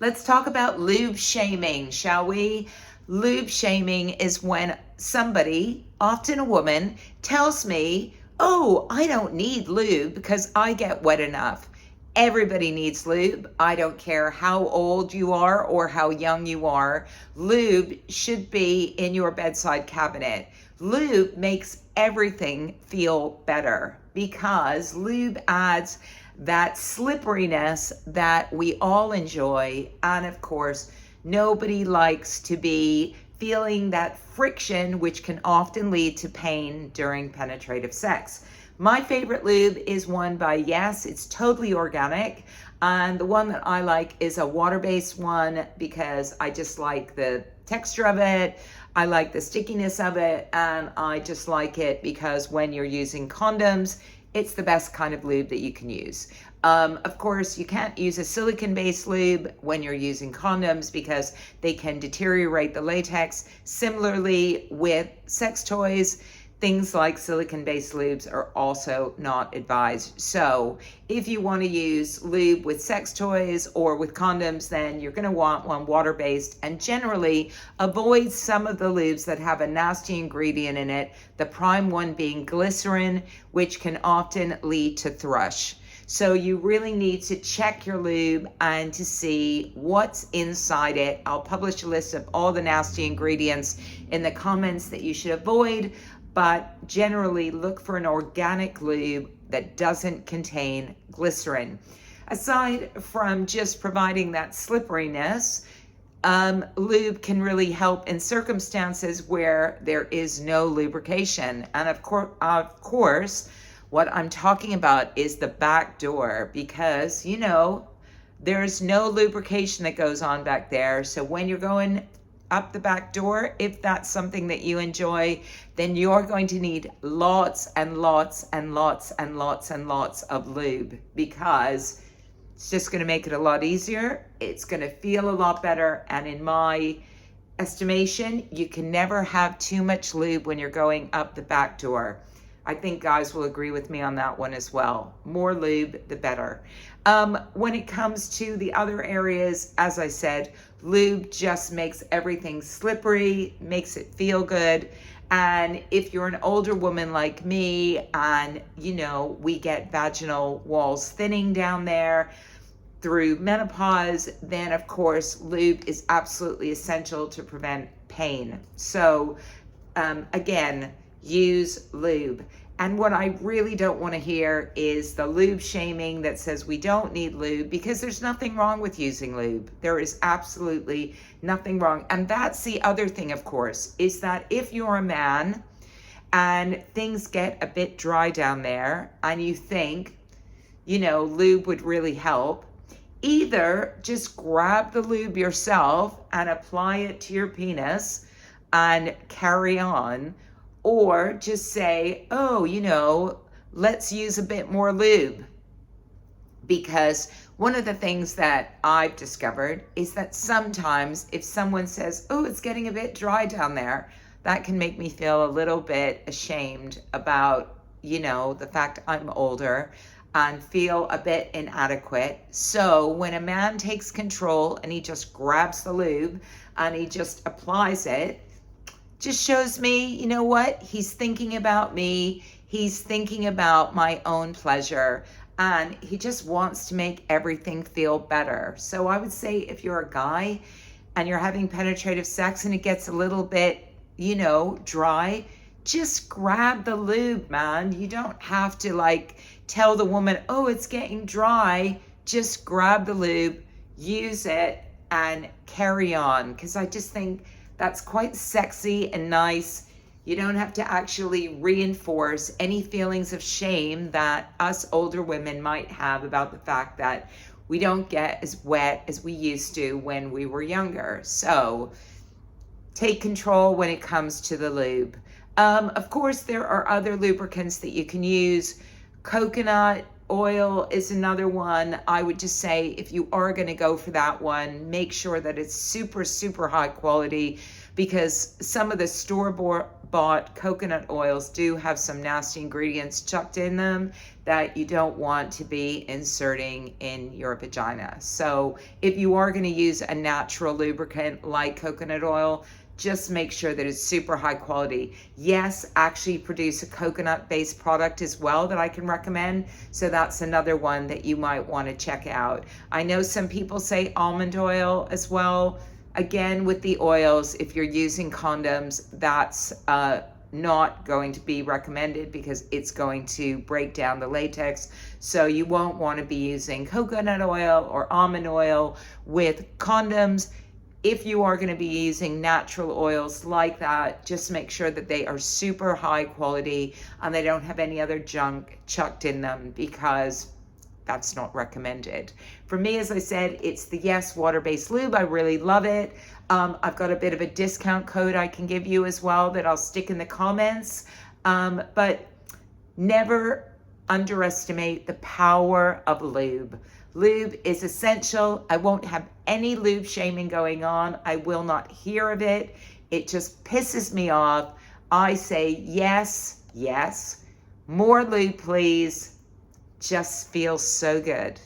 Let's talk about lube shaming, shall we? Lube shaming is when somebody, often a woman, tells me, oh, I don't need lube because I get wet enough. Everybody needs lube. I don't care how old you are or how young you are. Lube should be in your bedside cabinet. Lube makes everything feel better because lube adds that slipperiness that we all enjoy. And of course, nobody likes to be feeling that friction, which can often lead to pain during penetrative sex. My favorite lube is one by Yes. It's totally organic. And the one that I like is a water-based one because I just like the texture of it. I like the stickiness of it. And I just like it because when you're using condoms, it's the best kind of lube that you can use. Of course, you can't use a silicone-based lube when you're using condoms because they can deteriorate the latex. Similarly, with sex toys, things like silicone-based lubes are also not advised. So if you want to use lube with sex toys or with condoms, then you're going to want one water-based, and generally avoid some of the lubes that have a nasty ingredient in it, the prime one being glycerin, which can often lead to thrush. So you really need to check your lube and to see what's inside it. I'll publish a list of all the nasty ingredients in the comments that you should avoid, but generally look for an organic lube that doesn't contain glycerin. Aside from just providing that slipperiness, lube can really help in circumstances where there is no lubrication. And of course, what I'm talking about is the back door because, there's no lubrication that goes on back there. So when you're going up the back door, if that's something that you enjoy, then you're going to need lots and lots and lots and lots and lots of lube because it's just going to make it a lot easier. It's going to feel a lot better. And in my estimation, you can never have too much lube when you're going up the back door. I think guys will agree with me on that one as well. More lube, the better. When it comes to the other areas, as I said, lube just makes everything slippery, makes it feel good. And if you're an older woman like me and, we get vaginal walls thinning down there through menopause, then of course, lube is absolutely essential to prevent pain. So again, use lube. And what I really don't want to hear is the lube shaming that says we don't need lube, because there's nothing wrong with using lube. There is absolutely nothing wrong. And that's the other thing, of course, is that if you're a man and things get a bit dry down there and you think, lube would really help, either just grab the lube yourself and apply it to your penis and carry on, or just say, let's use a bit more lube. Because one of the things that I've discovered is that sometimes if someone says, oh, it's getting a bit dry down there, that can make me feel a little bit ashamed about, the fact I'm older and feel a bit inadequate. So when a man takes control and he just grabs the lube and he just applies it, just shows me, he's thinking about me. He's thinking about my own pleasure, and he just wants to make everything feel better. So I would say if you're a guy and you're having penetrative sex and it gets a little bit, dry, just grab the lube, man. You don't have to tell the woman, oh, it's getting dry. Just grab the lube, use it, and carry on. Because I just think that's quite sexy and nice. You don't have to actually reinforce any feelings of shame that us older women might have about the fact that we don't get as wet as we used to when we were younger. So take control when it comes to the lube. Of course, there are other lubricants that you can use. Coconut oil is another one. I would just say if you are going to go for that one, make sure that it's super, super high quality, because some of the store bought coconut oils do have some nasty ingredients chucked in them that you don't want to be inserting in your vagina. So if you are going to use a natural lubricant like coconut oil, just make sure that it's super high quality. Yes, actually produce a coconut-based product as well that I can recommend. So that's another one that you might want to check out. I know some people say almond oil as well. Again, with the oils, if you're using condoms, that's not going to be recommended because it's going to break down the latex. So you won't want to be using coconut oil or almond oil with condoms. If you are going to be using natural oils like that, just make sure that they are super high quality and they don't have any other junk chucked in them, because that's not recommended. For me, as I said, it's the Yes water-based lube. I really love it. I've got a bit of a discount code I can give you as well that I'll stick in the comments. But never underestimate the power of lube. Lube is essential. I won't have any lube shaming going on. I will not hear of it. It just pisses me off. I say yes, yes. More lube, please. Just feels so good.